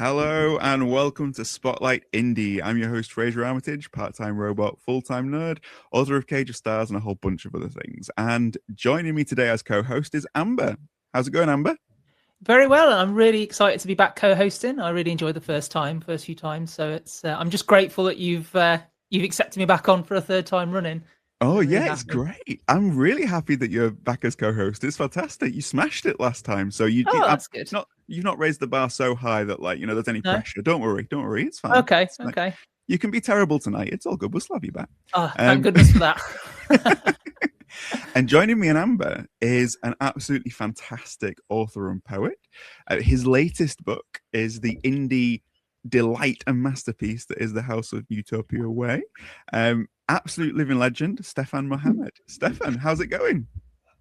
Hello and welcome to Spotlight Indie. I'm your host, Frasier Armitage, part-time robot, full-time nerd, author of Cage of Stars and a whole bunch of other things. And joining me today as co-host is Amber. How's it going, Amber? Very well. I'm really excited to be back co-hosting. I really enjoyed the first few times. So I'm just grateful that you've accepted me back on for a third time running. Oh, I'm really yeah, it's happy. great. I'm really happy that you're back as co-host. It's fantastic. You smashed it last time. So That's good. you've not raised the bar so high that there's any No? pressure. Don't worry. It's fine. Okay. It's fine. Okay. You can be terrible tonight. It's all good. We'll still have you back. Oh, thank goodness for that. And joining me and Amber is an absolutely fantastic author and poet. His latest book is the indie delight and masterpiece that is The House of Utopia Way. Absolute living legend, Stefan Mohamed. Stefan, how's it going?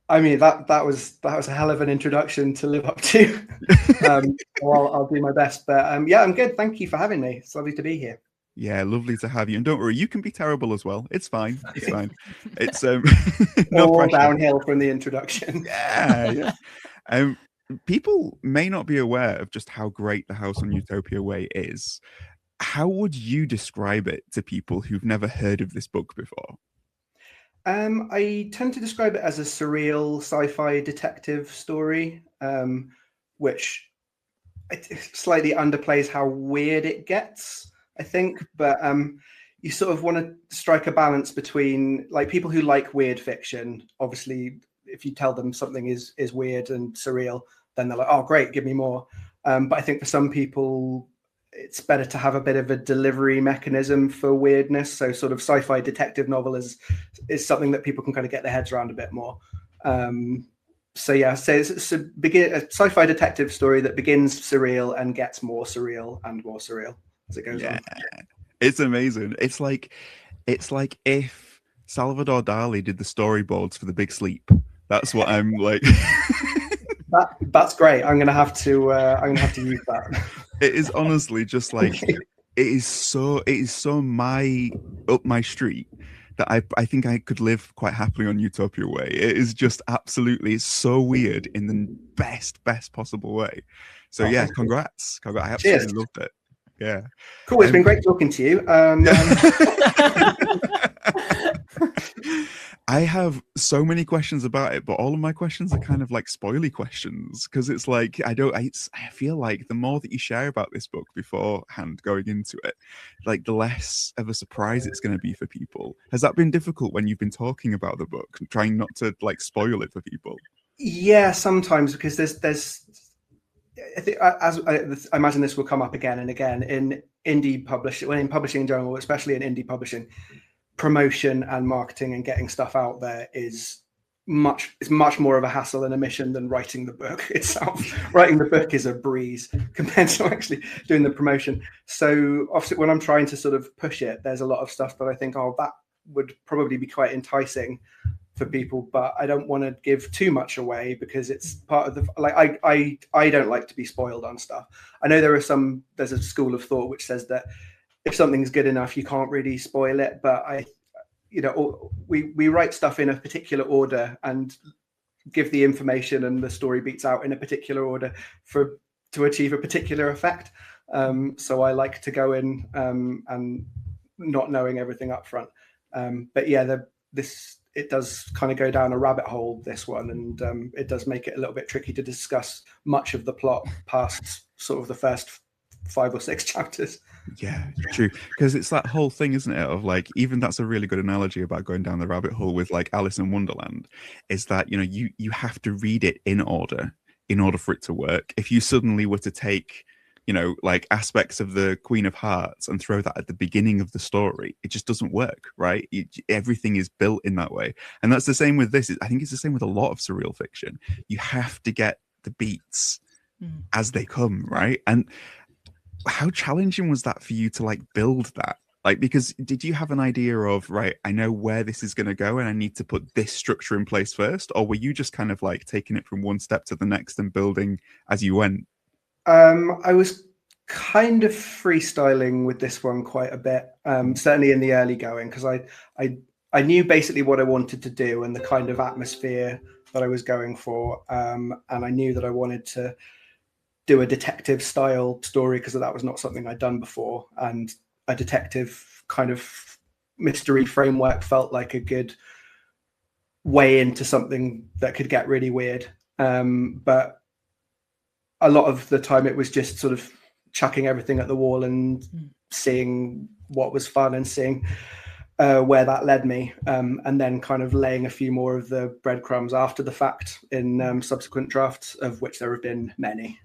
I mean, that was a hell of an introduction to live up to. Well, I'll do my best, but yeah, I'm good. Thank you for having me. It's lovely to be here. Yeah, lovely to have you. And don't worry, you can be terrible as well. It's fine. It's fine. It's no all pressure. Downhill from the introduction. Yeah. People may not be aware of just how great The House on Utopia Way is. How would you describe it to people who've never heard of this book before? I tend to describe it as a surreal sci-fi detective story, which slightly underplays how weird it gets, I think. But you sort of want to strike a balance between, like, people who like weird fiction. Obviously, if you tell them something is weird and surreal, then they're like, oh, great, give me more. But I think for some people, it's better to have a bit of a delivery mechanism for weirdness. So sort of sci-fi detective novel is something that people can kind of get their heads around a bit more. So it's a sci-fi detective story that begins surreal and gets more surreal as it goes on. It's amazing. It's like if Salvador Dali did the storyboards for The Big Sleep. That's what I'm like. That's great. I'm gonna have to use that. It is honestly just like it is so up my street that I think I could live quite happily on Utopia Way. It is just absolutely so weird in the best possible way. So yeah, congrats. I absolutely loved it. Yeah. Cool. It's been great talking to you. I have so many questions about it, but all of my questions are kind of like spoily questions because it's like I feel like the more that you share about this book beforehand going into it, like the less of a surprise it's going to be for people. Has that been difficult when you've been talking about the book, trying not to like spoil it for people? Yeah, sometimes, because there's I think, as I imagine this will come up again and again in indie publishing, in publishing in general, especially in indie publishing. Promotion and marketing and getting stuff out there is much more of a hassle and a mission than writing the book itself. Writing the book is a breeze compared to actually doing the promotion. So obviously when I'm trying to sort of push it, there's a lot of stuff that I think, oh, that would probably be quite enticing for people, but I don't want to give too much away because it's part of the, like, I don't like to be spoiled on stuff. I know there's a school of thought which says that if something's good enough, you can't really spoil it. But we write stuff in a particular order and give the information and the story beats out in a particular order to achieve a particular effect. So I like to go in and not knowing everything up front. But yeah, it does kind of go down a rabbit hole, this one, and it does make it a little bit tricky to discuss much of the plot past sort of the first 5 or 6 chapters. Yeah, true. Because it's that whole thing, isn't it? Of like, even that's a really good analogy about going down the rabbit hole with like Alice in Wonderland, is that, you have to read it in order for it to work. If you suddenly were to take, like aspects of the Queen of Hearts and throw that at the beginning of the story, it just doesn't work, right? Everything is built in that way. And that's the same with this. I think it's the same with a lot of surreal fiction. You have to get the beats as they come, right? And how challenging was that for you to like build that? Like, because did you have an idea of, right, I know where this is going to go and I need to put this structure in place first? Or were you just kind of like taking it from one step to the next and building as you went? I was kind of freestyling with this one quite a bit, certainly in the early going, because I knew basically what I wanted to do and the kind of atmosphere that I was going for. And I knew that I wanted to do a detective style story, because that was not something I'd done before, and a detective kind of mystery framework felt like a good way into something that could get really weird. But a lot of the time it was just sort of chucking everything at the wall and seeing what was fun and seeing where that led me, and then kind of laying a few more of the breadcrumbs after the fact in subsequent drafts, of which there have been many.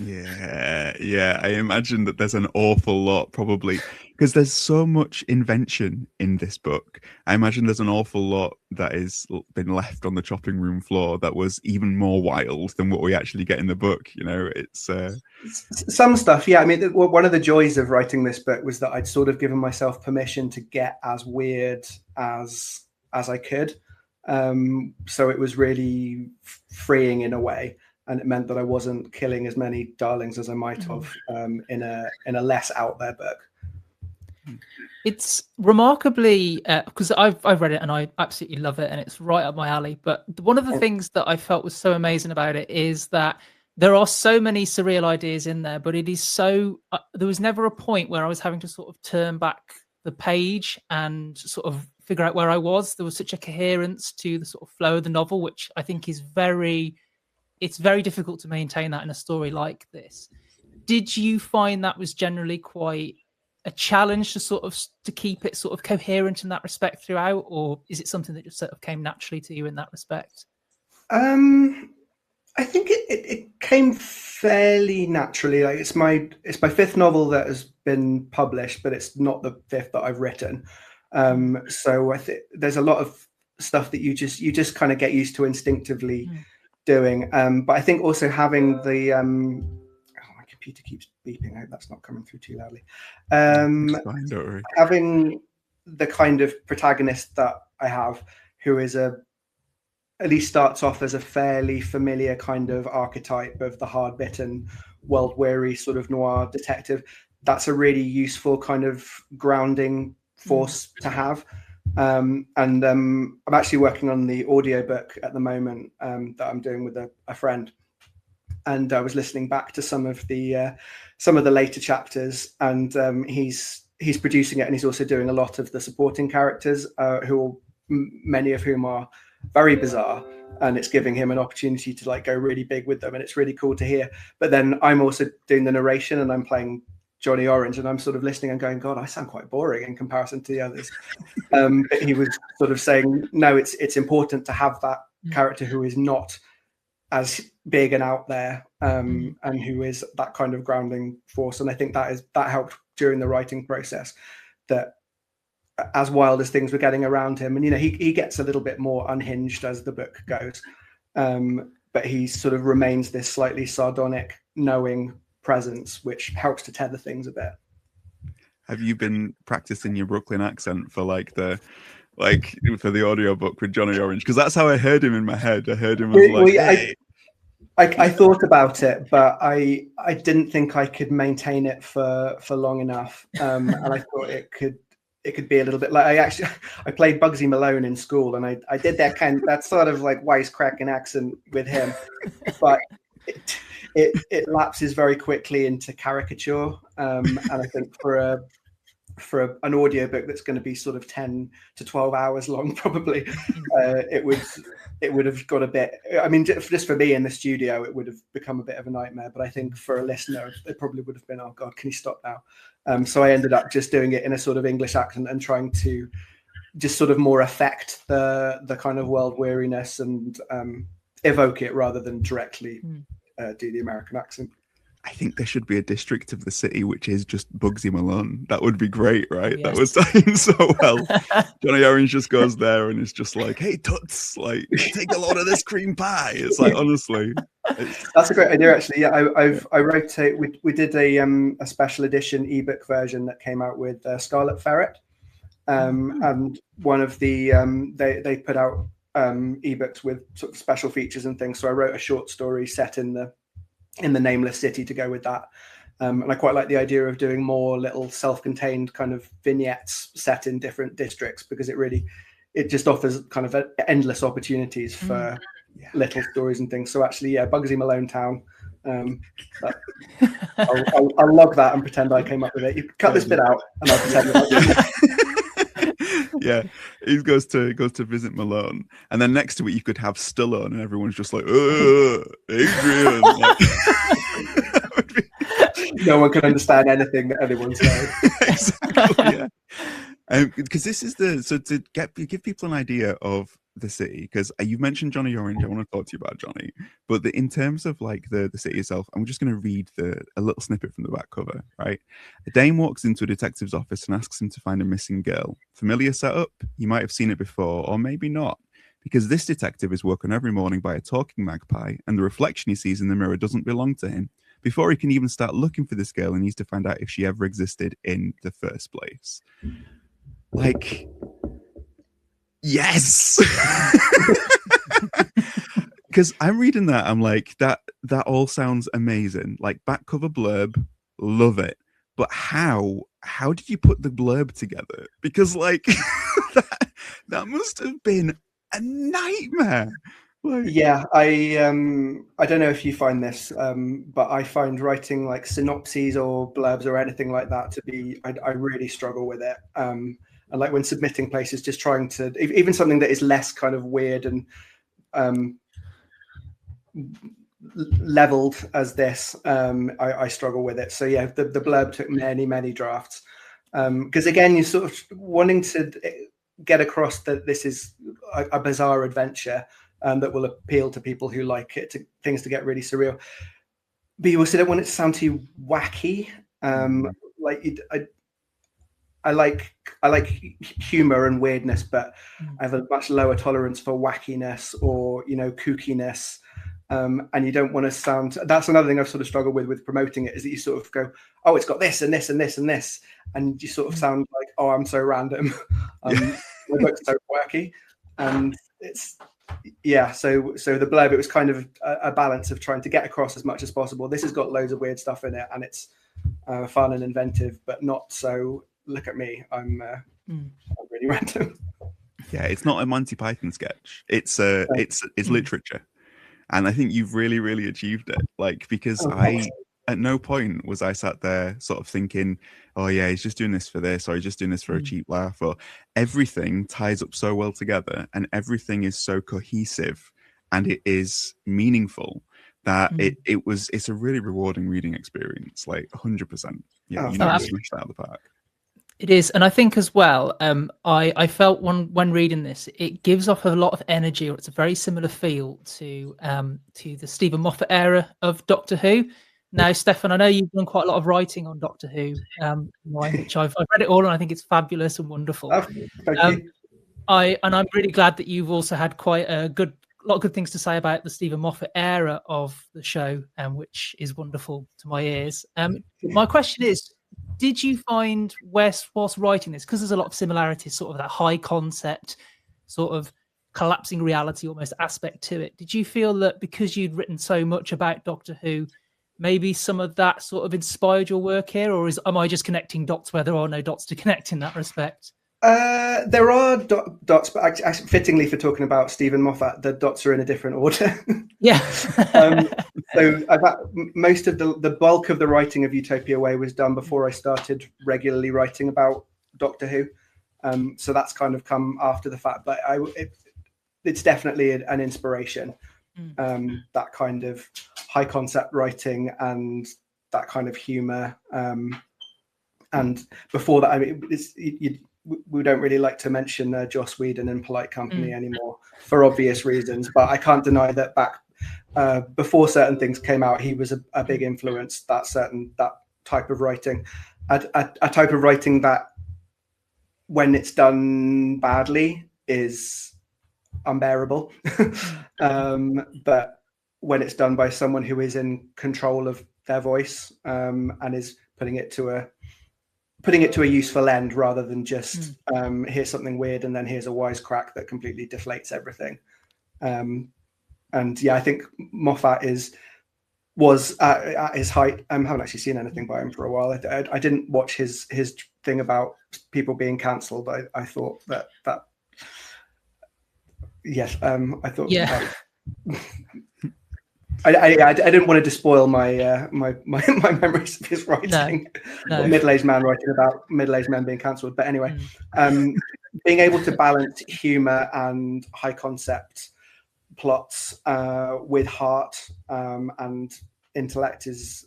Yeah. I imagine that there's an awful lot, probably, because there's so much invention in this book. I imagine there's an awful lot that has been left on the chopping room floor that was even more wild than what we actually get in the book. You know, it's some stuff. Yeah, I mean, one of the joys of writing this book was that I'd sort of given myself permission to get as weird as I could. So it was really freeing in a way. And it meant that I wasn't killing as many darlings as I might have in a less out there book. It's remarkably, because I've read it and I absolutely love it, and it's right up my alley. But one of the things that I felt was so amazing about it is that there are so many surreal ideas in there, but it is so, there was never a point where I was having to sort of turn back the page and sort of figure out where I was. There was such a coherence to the sort of flow of the novel, which I think is it's very difficult to maintain that in a story like this. Did you find that was generally quite a challenge to keep it sort of coherent in that respect throughout, or is it something that just sort of came naturally to you in that respect? I think it came fairly naturally. Like it's my fifth novel that has been published, but it's not the fifth that I've written. So I think there's a lot of stuff that you just kind of get used to instinctively doing. But I think also having the my computer keeps beeping. I hope that's not coming through too loudly. fine, don't worry. Having the kind of protagonist that I have, who is at least starts off as a fairly familiar kind of archetype of the hard-bitten, world-weary sort of noir detective. That's a really useful kind of grounding force to have. And I'm actually working on the audiobook at the moment that I'm doing with a friend. And I was listening back to some of the later chapters, and he's producing it, and he's also doing a lot of the supporting characters, many of whom are very bizarre, and it's giving him an opportunity to like go really big with them, and it's really cool to hear. But then I'm also doing the narration, and I'm playing Johnny Orange, and I'm sort of listening and going, God, I sound quite boring in comparison to the others. But he was sort of saying, no, it's important to have that character who is not as big and out there, and who is that kind of grounding force. And I think that helped during the writing process, that as wild as things were getting around him, and he gets a little bit more unhinged as the book goes, but he sort of remains this slightly sardonic, knowing presence, which helps to tether things a bit. Have you been practicing your Brooklyn accent for for the audiobook with Johnny Orange? Because that's how I heard him in my head. I heard him as hey. I thought about it, but I didn't think I could maintain it for long enough, and I thought it could be a little bit like I played Bugsy Malone in school, and I did that sort of like wisecracking accent with him, but it lapses very quickly into caricature, and I think for an audiobook that's going to be sort of 10 to 12 hours long, probably it would have got a bit, I mean, just for me in the studio, it would have become a bit of a nightmare. But I think for a listener, it probably would have been, oh God, can you stop now? So I ended up just doing it in a sort of English accent and trying to just sort of more affect the kind of world weariness and evoke it rather than directly do the American accent. I think there should be a district of the city which is just Bugsy Malone. That would be great, right? Oh, yes. That was done so well. Johnny Orange just goes there and is just like, hey, Toots, like, take a load of this cream pie. It's like, honestly. That's a great idea, actually. Yeah, I wrote we did a special edition ebook version that came out with Scarlet Ferret. And one of the, they put out ebooks with sort of special features and things. So I wrote a short story set in the nameless city to go with that, and I quite like the idea of doing more little self-contained kind of vignettes set in different districts, because it just offers kind of endless opportunities for little stories and things. So actually, Bugsy Malone Town But I'll log that and pretend I came up with it. You cut this bit out, and I'll pretend that Yeah, he goes to visit Malone, and then next to it you could have Stallone, and everyone's just like, Adrian. No one can understand anything that anyone's saying. Exactly, yeah. Because this is to give people an idea of the city, because you mentioned Johnny Orange. I want to talk to you about Johnny, but in terms of like the city itself, I'm just going to read a little snippet from the back cover. Right, a dame walks into a detective's office and asks him to find a missing girl. Familiar setup? You might have seen it before, or maybe not, because this detective is woken every morning by a talking magpie, and the reflection he sees in the mirror doesn't belong to him. Before he can even start looking for this girl, he needs to find out if she ever existed in the first place. Like, yes. Because I'm reading that, I'm like, that all sounds amazing. Like, back cover blurb, love it. But how did you put the blurb together? Because like that must have been a nightmare. Like, yeah, I don't know if you find this, but I find writing like synopses or blurbs or anything like that to be, I really struggle with it. And like when submitting places, just trying to, even something that is less kind of weird and leveled as this, I struggle with it. So yeah, the blurb took many drafts, because again, you're sort of wanting to get across that this is a bizarre adventure that will appeal to people who like it, to things to get really surreal. But you also don't want it to sound too wacky. I like humor and weirdness, but I have a much lower tolerance for wackiness or, you know, kookiness. And you don't want to sound, that's another thing I've sort of struggled with promoting it, is that you sort of go, oh, it's got this and this and this and this. And you sort of sound like, oh, I'm so random. My book's so wacky. And it's, yeah, so the blurb, it was kind of a balance of trying to get across as much as possible. This has got loads of weird stuff in it, and it's fun and inventive, but not so, look at me, I'm really random. Yeah, it's not a Monty Python sketch. It's literature. And I think you've really achieved it. Like, because at no point was I sat there sort of thinking, oh yeah, he's just doing this for this, or he's just doing this for a cheap laugh, or everything ties up so well together and everything is so cohesive and it is meaningful that it's a really rewarding reading experience, like 100%. Yeah, you know, smashed that out of the park. It is, and I think as well, I felt when reading this, it gives off a lot of energy, or it's a very similar feel to the Stephen Moffat era of Doctor Who. Now, Stefan, I know you've done quite a lot of writing on Doctor Who, which I've read it all, and I think it's fabulous and wonderful. Thank you. I'm really glad that you've also had quite a lot of good things to say about the Stephen Moffat era of the show, which is wonderful to my ears. My question is, did you find whilst writing this, because there's a lot of similarities, sort of that high concept, sort of collapsing reality almost aspect to it, did you feel that because you'd written so much about Doctor Who, maybe some of that sort of inspired your work here, or am I just connecting dots where there are no dots to connect in that respect? There are dots, but actually, fittingly for talking about Stephen Moffat, the dots are in a different order. Yeah. So most of the bulk of the writing of Utopia Way was done before I started regularly writing about Doctor Who. So that's kind of come after the fact, but it's definitely an inspiration. That kind of high concept writing and that kind of humor. And before that, I mean, we don't really like to mention Joss Whedon in Polite Company anymore for obvious reasons, but I can't deny that back before certain things came out, he was a big influence. That type of writing, a type of writing that when it's done badly is unbearable, but when it's done by someone who is in control of their voice and is putting it to a useful end rather than just here's something weird and then here's a wisecrack that completely deflates everything. And yeah, I think Moffat was at his height. I haven't actually seen anything by him for a while. I didn't watch his thing about people being cancelled. I thought that yes, I thought. Yeah. I didn't want to despoil my my memories of his writing. No. Middle-aged man writing about middle-aged men being cancelled. But anyway, being able to balance humor and high concept plots with heart and intellect is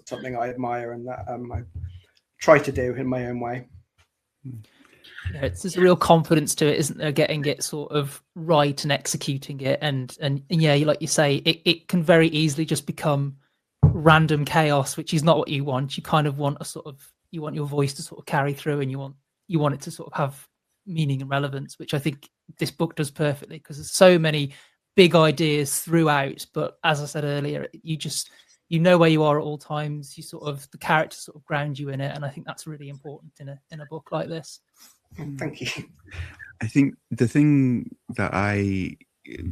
something I admire, and that I try to do in my own way. Yeah, there's a real confidence to it, isn't there? Getting it sort of right and executing it, and yeah, like you say, it can very easily just become random chaos, which is not what you want. You kind of want you want your voice to sort of carry through, and you want it to sort of have meaning and relevance, which I think this book does perfectly, because there's so many big ideas throughout. But as I said earlier, you know where you are at all times. The characters sort of ground you in it, and I think that's really important in a book like this. Thank you. I think the thing that I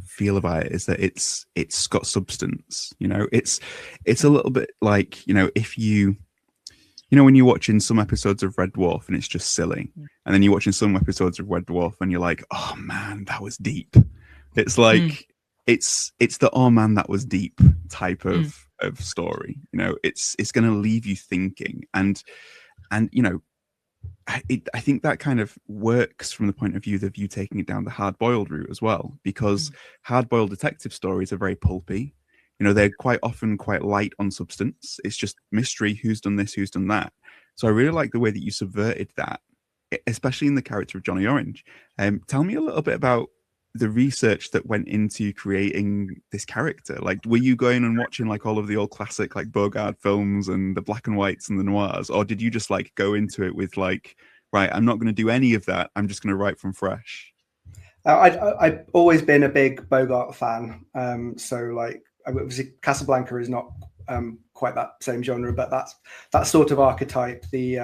feel about it is that it's got substance. It's a little bit like, if when you're watching some episodes of Red Dwarf and it's just silly, and then you're watching some episodes of Red Dwarf and you're like, oh man, that was deep. It's like it's the oh man, that was deep type of story. It's going to leave you thinking, and I think that kind of works from the point of view of you taking it down the hard-boiled route as well, because hard-boiled detective stories are very pulpy. They're quite often quite light on substance. It's just mystery, who's done this, who's done that. So I really like the way that you subverted that, especially in the character of Johnny Orange. Tell me a little bit about the research that went into creating this character. Like, were you going and watching like all of the old classic like Bogart films and the black and whites and the noirs, or did you just like go into it with like, right, I'm not going to do any of that, I'm just going to write from fresh? I've always been a big Bogart fan. So like, obviously Casablanca is not quite that same genre, but that sort of archetype, the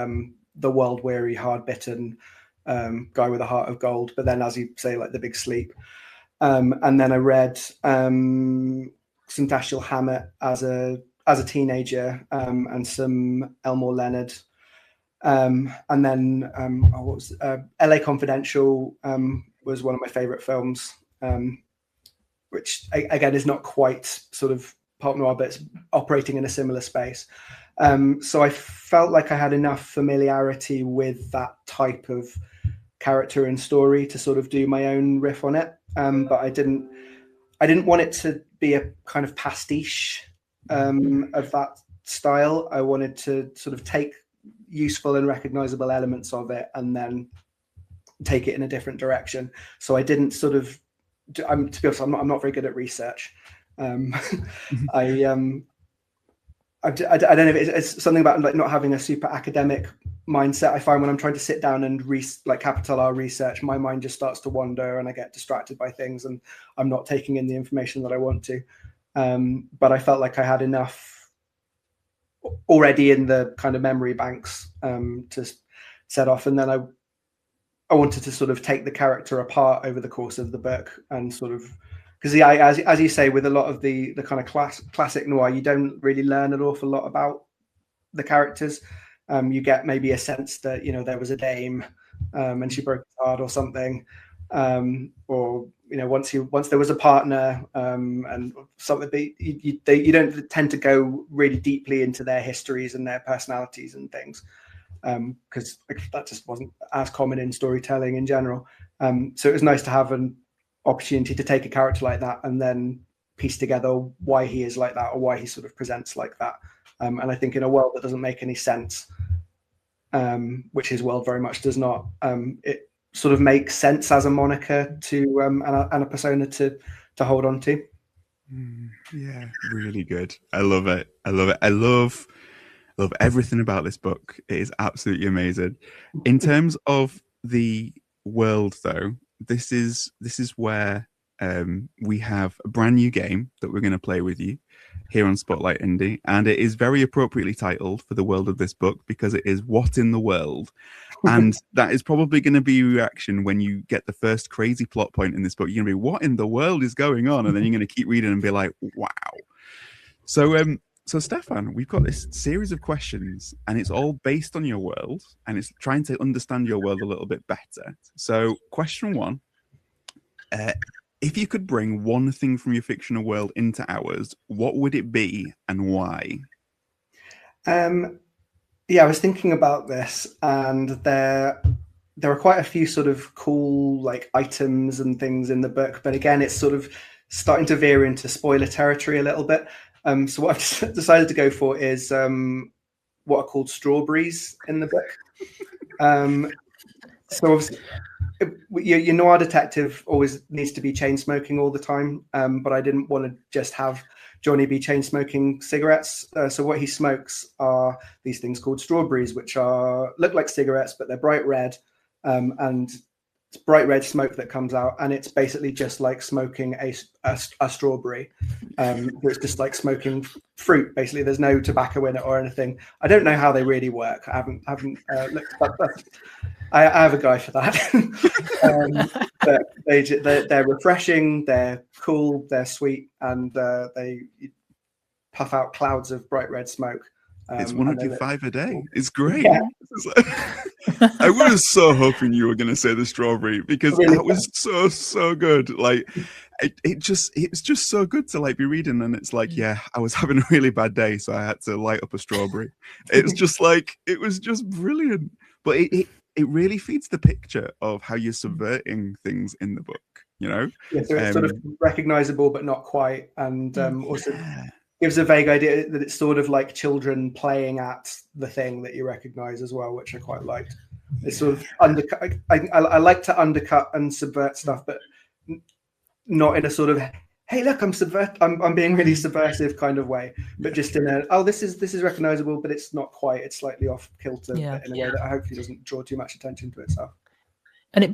world-weary, hard-bitten guy with a heart of gold. But then, as you say, like The Big Sleep. And then I read some Dashiell Hammett as a teenager, and some Elmore Leonard. And then what was LA Confidential was one of my favorite films, which again is not quite sort of pulp noir, but it's operating in a similar space. So I felt like I had enough familiarity with that type of character and story to sort of do my own riff on it. But I didn't want it to be a kind of pastiche of that style. I wanted to sort of take useful and recognizable elements of it and then take it in a different direction. So I didn't sort of, to be honest, I'm not very good at research. I don't know if it's something about like not having a super academic mindset. I find when I'm trying to sit down and like capital R research, my mind just starts to wander and I get distracted by things and I'm not taking in the information that I want to. But I felt like I had enough already in the kind of memory banks to set off. And then I wanted to sort of take the character apart over the course of the book and sort of, because as you say, with a lot of the kind of classic noir, you don't really learn an awful lot about the characters. You get maybe a sense that, there was a dame and she broke his heart or something. Or, once there was a partner and something, but you don't tend to go really deeply into their histories and their personalities and things. Because that just wasn't as common in storytelling in general. So it was nice to have an opportunity to take a character like that and then piece together why he is like that or why he sort of presents like that. And I think in a world that doesn't make any sense, which his world very much does not, it sort of makes sense as a moniker to and a persona to hold on to. Yeah, really good. I love it. I love everything about this book. It is absolutely amazing. In terms of the world, though, this is where we have a brand new game that we're going to play with you here on Spotlight Indie, and it is very appropriately titled for the world of this book because it is What in the World? And that is probably going to be your reaction when you get the first crazy plot point in this book. You're going to be, what in the world is going on? And then you're going to keep reading and be like, wow. So Stefan, we've got this series of questions and it's all based on your world and it's trying to understand your world a little bit better. So question one, If you could bring one thing from your fictional world into ours, what would it be and why? Yeah, I was thinking about this, and there are quite a few sort of cool like items and things in the book, but again, it's sort of starting to veer into spoiler territory a little bit. So what I've decided to go for is what are called strawberries in the book. So obviously, your noir detective always needs to be chain smoking all the time, but I didn't want to just have Johnny be chain smoking cigarettes. So what he smokes are these things called strawberries, which look like cigarettes, but they're bright red, and it's bright red smoke that comes out, and it's basically just like smoking a strawberry. It's just like smoking fruit. Basically, there's no tobacco in it or anything. I don't know how they really work. I haven't looked up. I have a guy for that. But they're refreshing, they're cool, they're sweet, and they puff out clouds of bright red smoke. It's one of your 5 a day. It's great. Yeah. I was so hoping you were going to say the strawberry, because Really? that was so good. Like it's just so good to like be reading, and it's like, yeah, I was having a really bad day, so I had to light up a strawberry. It's just like, it was just brilliant. But it really feeds the picture of how you're subverting things in the book, you know? Yeah, so it's sort of recognizable, but not quite. And also gives a vague idea that it's sort of like children playing at the thing that you recognize as well, which I quite liked. It's sort of undercut. I like to undercut and subvert stuff, but not in a sort of, hey, look, I'm being really subversive kind of way, but just in a, this is recognizable, but it's not quite. It's slightly off kilter, but in a way that hopefully doesn't draw too much attention to itself. And it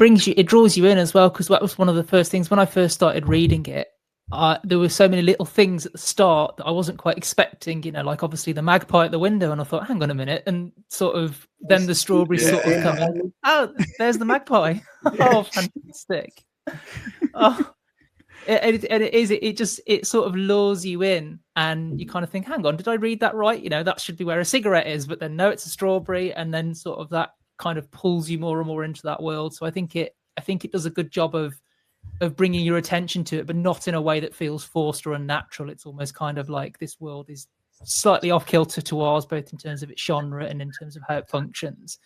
draws you in as well, because that was one of the first things when I first started reading it. There were so many little things at the start that I wasn't quite expecting, you know, like obviously the magpie at the window, and I thought, hang on a minute, and sort of then the strawberries sort of come in. Oh, there's the magpie. Oh, fantastic. Oh. It sort of lures you in, and you kind of think, hang on, did I read that right? You know, that should be where a cigarette is, but then no, it's a strawberry, and then sort of that kind of pulls you more and more into that world. So I think it does a good job of bringing your attention to it, but not in a way that feels forced or unnatural. It's almost kind of like this world is slightly off kilter to ours, both in terms of its genre and in terms of how it functions.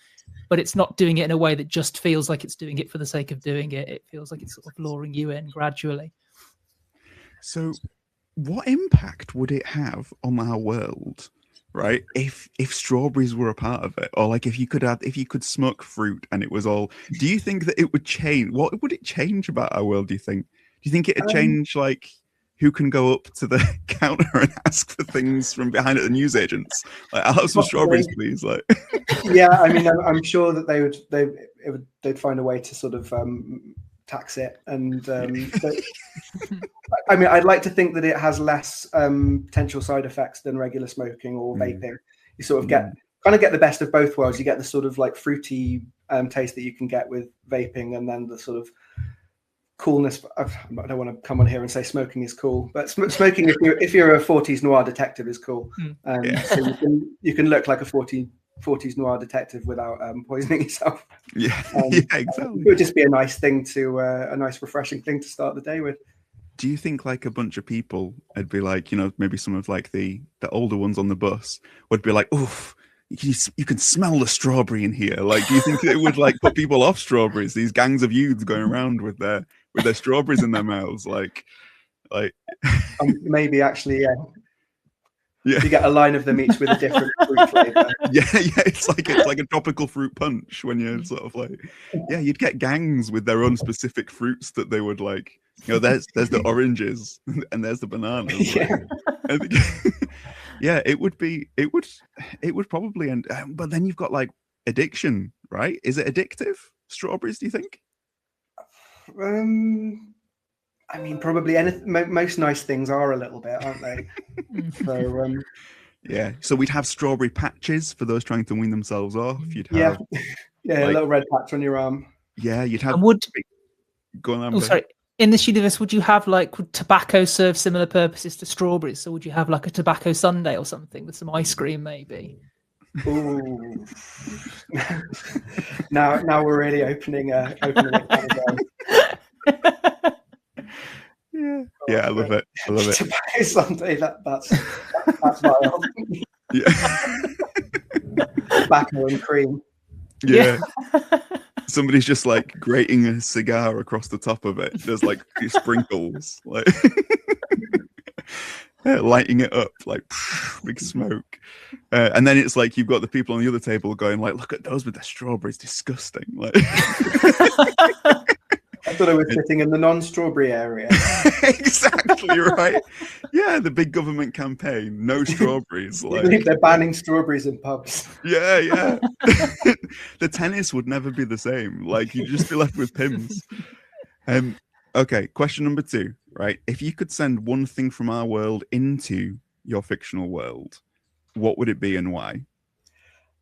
But it's not doing it in a way that just feels like it's doing it for the sake of doing it. It feels like it's sort of luring you in gradually. So what impact would it have on our world, right, if strawberries were a part of it? Or like if you could smoke fruit and it was all, do you think that it would change? What would it change about our world, do you think? Do you think it'd change like who can go up to the counter and ask for things from behind at the newsagents? Like, I'll have some strawberries, please. Like, yeah, I mean, I'm sure that they'd find a way to sort of tax it, and I mean, I'd like to think that it has less potential side effects than regular smoking or vaping. You sort of get the best of both worlds. You get the sort of like fruity taste that you can get with vaping, and then the sort of coolness. I don't want to come on here and say smoking is cool, but smoking, if you're a 40s noir detective, is cool. So you can look like a 40s noir detective without poisoning yourself. Yeah, exactly. It would just be a nice thing a nice refreshing thing to start the day with. Do you think like a bunch of people would be like, you know, maybe some of like the older ones on the bus would be like, oof, you can smell the strawberry in here. Like, do you think it would like put people off strawberries? These gangs of youths going around with their strawberries in their mouths, like maybe actually, yeah. Yeah, you get a line of them each with a different fruit flavor. Yeah, it's like a tropical fruit punch when you're sort of like, yeah, you'd get gangs with their own specific fruits that they would like. You know, there's the oranges and there's the bananas. Yeah, like, yeah, it would probably end. But then you've got like addiction, right? Is it addictive? Strawberries, do you think? I mean, probably most nice things are a little bit, aren't they? So, yeah. So we'd have strawberry patches for those trying to wean themselves off. You'd have, like, a little red patch on your arm. Yeah, you'd have. Go on, Amber. Oh, sorry. In this universe, would you have would tobacco serve similar purposes to strawberries? So would you have like a tobacco sundae or something with some ice cream, maybe? Ooh. now we're really opening a can of Yeah, I love it. I love it. Someday that's wild. Yeah. Tobacco and cream. Yeah. Somebody's just like grating a cigar across the top of it. There's like sprinkles, like lighting it up, like big smoke. And then it's like you've got the people on the other table going like, look at those with their strawberries, disgusting. Like I thought I was sitting in the non-strawberry area. Exactly right. Yeah, the big government campaign, no strawberries. Like they're banning strawberries in pubs. Yeah. The tennis would never be the same. Like you'd just be left with pims. Okay, question number 2. Right, if you could send one thing from our world into your fictional world, what would it be and why?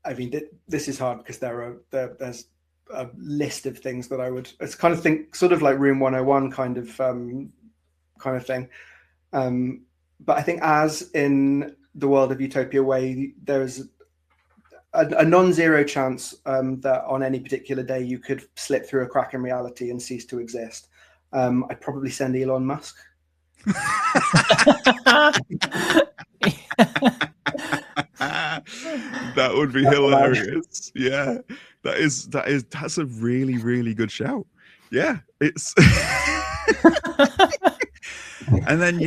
I mean, this is hard because there's a list of things that I would. It's kind of think sort of like Room 101 kind of thing. But I think as in the world of Utopia way, there's a non-zero chance that on any particular day you could slip through a crack in reality and cease to exist. I'd probably send Elon Musk. That would be hilarious. Yeah, that's a really, really good shout. Yeah, it's and then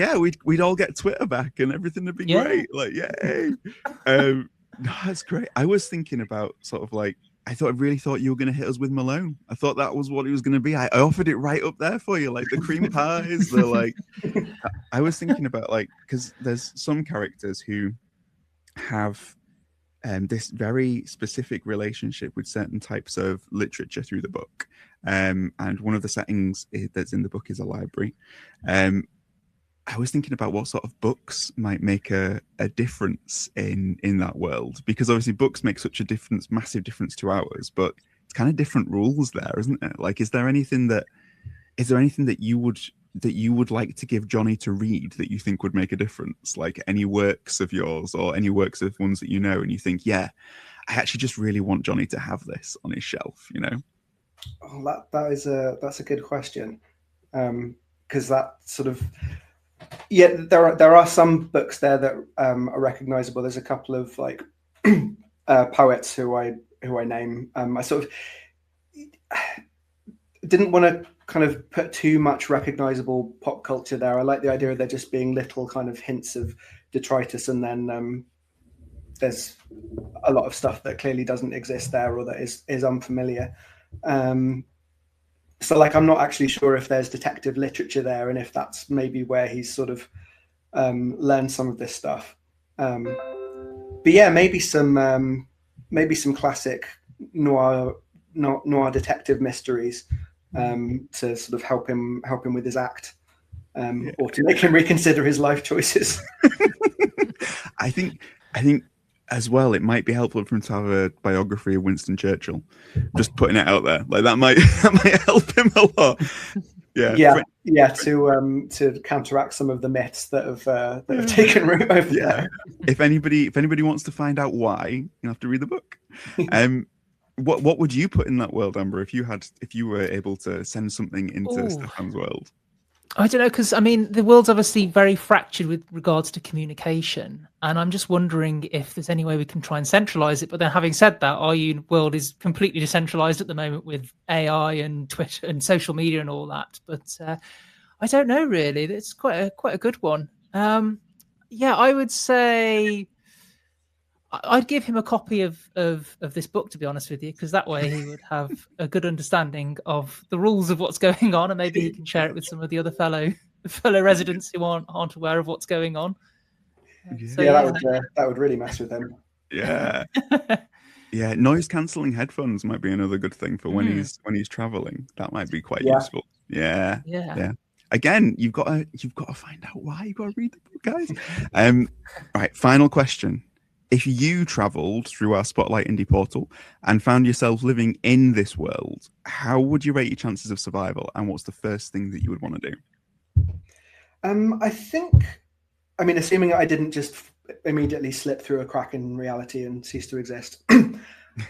we'd all get Twitter back and everything would be great. Like, yay. That's great. I was thinking about sort of like, I really thought you were going to hit us with Malone. I thought that was what he was going to be. I offered it right up there for you, like the cream pies. They're like, I was thinking about like, because there's some characters who have this very specific relationship with certain types of literature through the book. And one of the settings that's in the book is a library. I was thinking about what sort of books might make a difference in that world, because obviously books make such a difference, massive difference to ours, but it's kind of different rules there, isn't it? Like, is there anything that you would like to give Johnny to read that you think would make a difference? Like any works of yours or any works of ones that you know and you think, yeah, I actually just really want Johnny to have this on his shelf, you know? Oh, that's a good question. Because that sort of, there are some books there that are recognizable. There's a couple of like poets who I name. I sort of didn't want to kind of put too much recognizable pop culture there. I like the idea of there just being little kind of hints of detritus, and then there's a lot of stuff that clearly doesn't exist there or that is unfamiliar. So like, I'm not actually sure if there's detective literature there and if that's maybe where he's sort of learned some of this stuff. But yeah, maybe some classic noir detective mysteries to sort of help him with his act, or to make him reconsider his life choices. I think as well, it might be helpful for him to have a biography of Winston Churchill. Just putting it out there, like that might help him a lot. To counteract some of the myths that have taken root over there. If anybody wants to find out why, you have to read the book. What would you put in that world, Amber, if you were able to send something into Stefan's world? I don't know, because I mean, the world's obviously very fractured with regards to communication, and I'm just wondering if there's any way we can try and centralize it. But then, having said that, our world is completely decentralized at the moment with AI and Twitter and social media and all that. But I don't know, really. It's quite a good one. I would say I'd give him a copy of this book, to be honest with you, because that way he would have a good understanding of the rules of what's going on, and maybe he can share it with some of the other fellow residents who aren't aware of what's going on. That would really mess with him. Yeah. Yeah, noise cancelling headphones might be another good thing for when he's traveling. That might be quite useful. Yeah. Again, you've got to find out why. You've got to read the book, guys. Right, final question. If you traveled through our Spotlight Indie portal and found yourself living in this world, how would you rate your chances of survival? And what's the first thing that you would want to do? I mean, assuming I didn't just immediately slip through a crack in reality and cease to exist,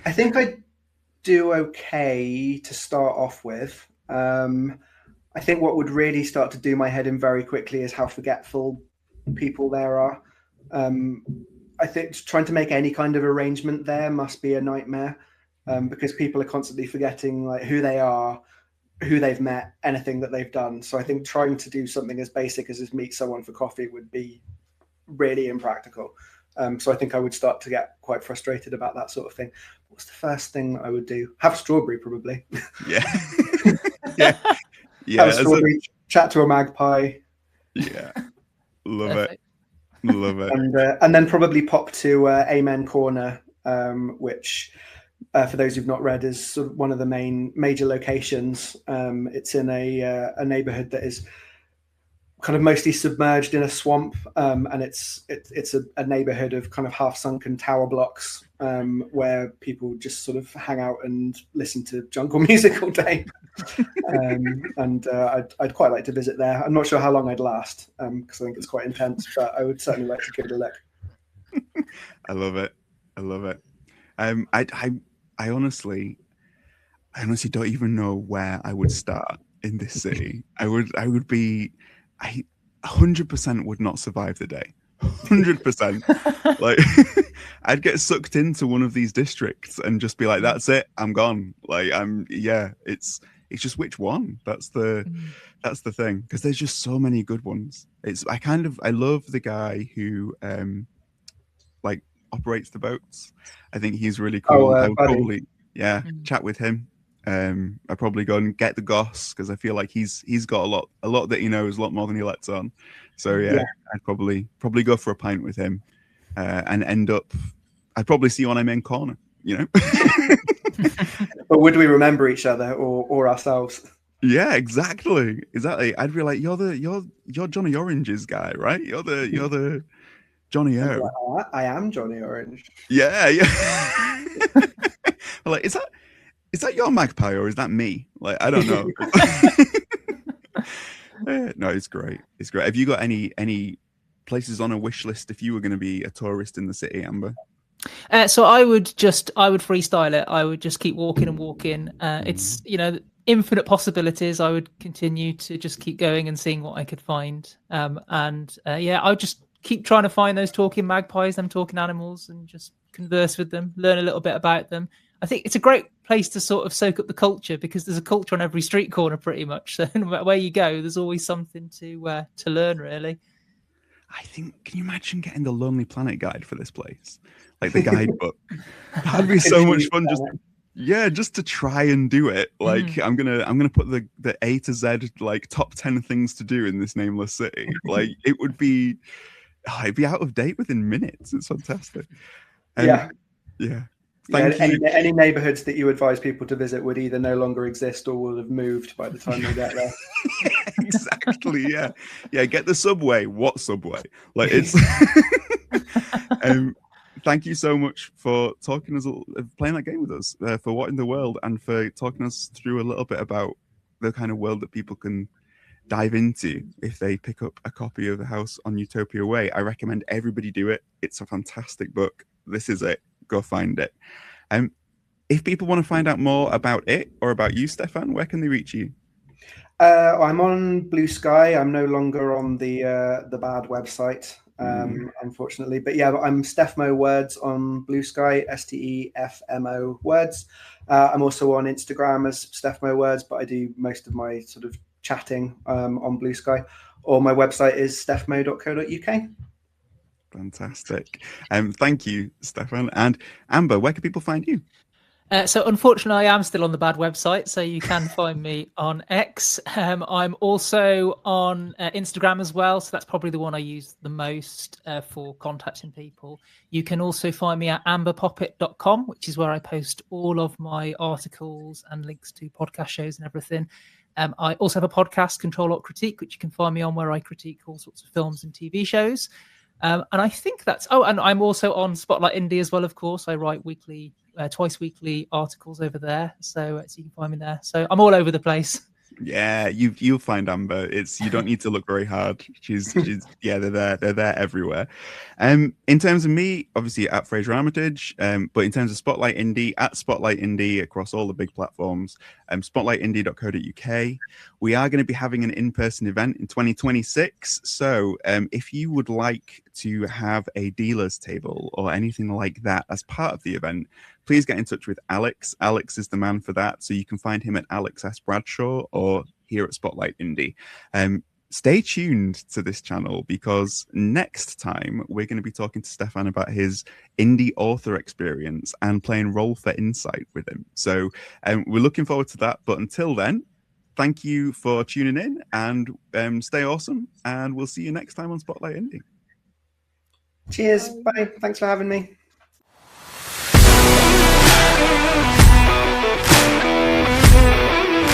I think I'd do okay to start off with. I think what would really start to do my head in very quickly is how forgetful people there are. I think trying to make any kind of arrangement there must be a nightmare, because people are constantly forgetting like who they are, who they've met, anything that they've done. So I think trying to do something as basic as just meet someone for coffee would be really impractical. So I think I would start to get quite frustrated about that sort of thing. What's the first thing I would do? Have a strawberry, probably. Yeah. Yeah. Have a strawberry, chat to a magpie. Yeah. Love it. Love it. And then probably pop to Amen Corner, which, for those who've not read, is sort of one of the major locations. It's in a neighborhood that is kind of mostly submerged in a swamp, and it's a neighborhood of kind of half sunken tower blocks, where people just sort of hang out and listen to jungle music all day. And I'd quite like to visit there. I'm not sure how long I'd last, because I think it's quite intense, but I would certainly like to give it a look. I love it. I love it. I honestly don't even know where I would start in this city. I 100% would not survive the day. 100%. Like, I'd get sucked into one of these districts and just be like, that's it, I'm gone. Like, it's just which one. That's the thing, because there's just so many good ones. I love the guy who like operates the boats. I think he's really cool. I would probably chat with him. I'd probably go and get the goss, because I feel like he's got a lot that he knows, a lot more than he lets on. So I'd probably go for a pint with him, and end up. I'd probably see you on Amen Corner, you know. But would we remember each other or ourselves? Yeah, exactly. I'd be like, you're Johnny Orange's guy, right? You're the Johnny O. Like, I am Johnny Orange. Yeah. Like, is that your magpie or is that me? Like, I don't know. No, it's great. It's great. Have you got any places on a wish list if you were going to be a tourist in the city, Amber? So I would freestyle it. I would just keep walking and walking. It's, infinite possibilities. I would continue to just keep going and seeing what I could find. I would just keep trying to find those talking magpies, them talking animals, and just converse with them, learn a little bit about them. I think it's a great place to sort of soak up the culture, because there's a culture on every street corner pretty much. So no matter where you go, there's always something to learn, really. I think, can you imagine getting the Lonely Planet guide for this place? Like the guidebook. That'd be so much fun. Just to try and do it. Like, I'm gonna put the A to Z, like, top 10 things to do in this nameless city. Like, it would be, it'd be out of date within minutes. It's fantastic. Yeah. Thank you. Any neighborhoods that you advise people to visit would either no longer exist or will have moved by the time they get there. Exactly. Yeah. Get the subway. What subway? Like, it's. Thank you so much for playing that game with us, for What in the World, and for talking us through a little bit about the kind of world that people can dive into if they pick up a copy of The House on Utopia Way. I recommend everybody do it. It's a fantastic book. This is it. Go find it. If people want to find out more about it or about you, Stefan, where can they reach you? I'm on Bluesky. I'm no longer on the bad website, unfortunately. But yeah, I'm Stefmo Words on Bluesky, STEFMO Words. I'm also on Instagram as Stefmo Words, but I do most of my sort of chatting on Bluesky. Or my website is stefmo.co.uk. Fantastic. Thank you, Stefan. And Amber, where can people find you? So unfortunately, I am still on the bad website, so you can find me on X. I'm also on Instagram as well, so that's probably the one I use the most for contacting people. You can also find me at amberpoppitt.com, which is where I post all of my articles and links to podcast shows and everything. I also have a podcast, Control Alt Critique, which you can find me on, where I critique all sorts of films and TV shows. And I think that's... Oh, and I'm also on Spotlight Indie as well, of course. I write twice weekly articles over there, so you can find me there. So I'm all over the place. Yeah, you'll find Amber. You don't need to look very hard. She's they're there everywhere. In terms of me, obviously at Frasier Armitage, but in terms of Spotlight Indie, at Spotlight Indie across all the big platforms. spotlightindie.co.uk. We are going to be having an in-person event in 2026. So if you would like to have a dealer's table or anything like that as part of the event, please get in touch with Alex. Alex is the man for that. So you can find him at Alex S. Bradshaw or here at Spotlight Indie. Stay tuned to this channel because next time we're going to be talking to Stefan about his indie author experience and playing Roll for Insight with him. So we're looking forward to that. But until then, thank you for tuning in and stay awesome. And we'll see you next time on Spotlight Indie. Cheers. Bye. Thanks for having me.